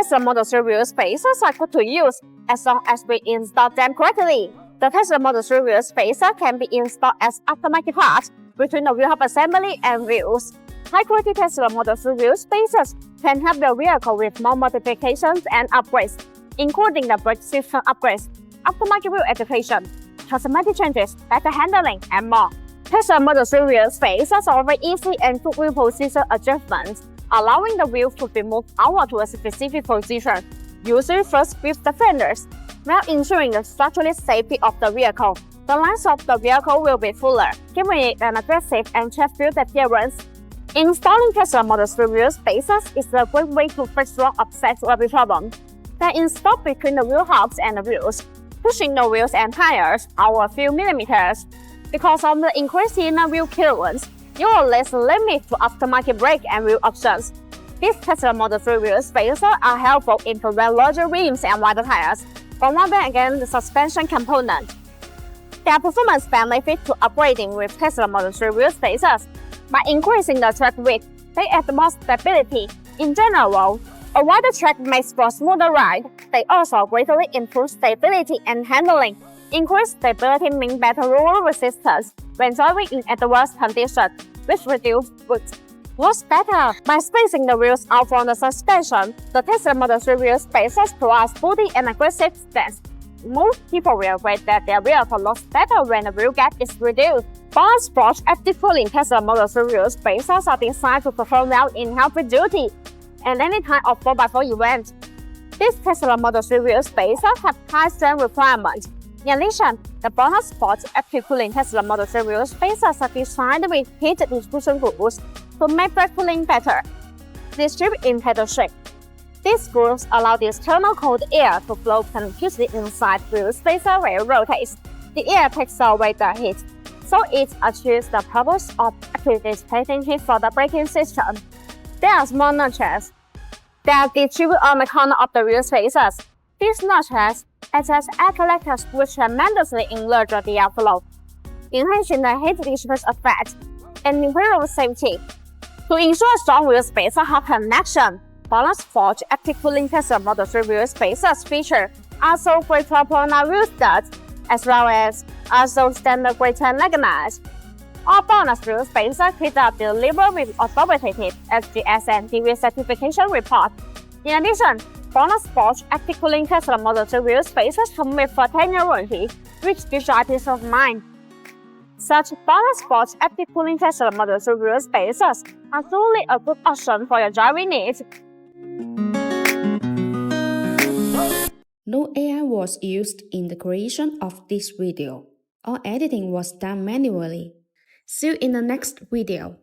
Tesla Model 3 wheel spacers are good to use as long as we install them correctly. The Tesla Model 3 wheel spacer can be installed as aftermarket part between the wheel hub assembly and wheels. High-quality Tesla Model 3 wheel spacers can help the vehicle with more modifications and upgrades, including the brake system upgrades, aftermarket wheel education, cosmetic changes, better handling, and more. Tesla Model 3 wheel spacers offer easy and quick wheel position adjustments, allowing the wheel to be moved outward to a specific position, usually first with the fenders, while ensuring the structural safety of the vehicle. The length of the vehicle will be fuller, giving it an aggressive and chef-built appearance. Installing Tesla Model 3 wheel spacers is a great way to fix wrong offset to every problem. They install between the wheel hubs and the wheels, pushing the wheels and tires out a few millimeters. Because of the increased inner wheel clearance, you are less limited to aftermarket brake and wheel options. These Tesla Model 3 wheel spacers are helpful in preventing larger rims and wider tires, but one thing again the suspension component. There are performance benefits to upgrading with Tesla Model 3 wheel spacers. By increasing the track width, they add more stability. In general, a wider track makes for a smoother ride. They also greatly improve stability and handling. Increased stability means better roll resistance when driving in adverse conditions, which reduces weight. What's better? By spacing the wheels out from the suspension, the Tesla Model 3 wheel spacers provide sporty and aggressive stance. Most people will agree that their vehicle looks better when the wheel gap is reduced. BONOSS active cooling Tesla Model 3 wheel spacers are designed to perform well in heavy duty and any kind of 4x4 event. These Tesla Model 3 wheel spacers have high strength requirements. In addition, the BONOSS active cooling Tesla Model 3 wheel spacers are designed with heat distribution grooves to make brake cooling better. Distribute in pedal shape. These grooves allow the external cold air to flow continuously inside the wheel spacer where it rotates. The air takes away the heat, so it achieves the purpose of actively dissipating heat for the braking system. There are small notches that distribute on the corner of the wheel spacers. These notches act as air collectors which tremendously enlarge the airflow, enhancing the heat distribution effect and improving safety. To ensure strong wheel spacer hub connection, BONOSS active cooling Tesla Model 3 wheel spacers feature also great propeller wheel studs, as well as also standard greater magnets. All BONOSS wheel spacers are delivered with authoritative SGS and DV certification report. In addition, BONOSS active cooling Tesla Model 3 wheel spacers come with a 10-year warranty, which gives you peace of mind. Such BONOSS active cooling Tesla Model 3 wheel spacers are truly a good option for your driving needs. No AI was used in the creation of this video. All editing was done manually. See you in the next video.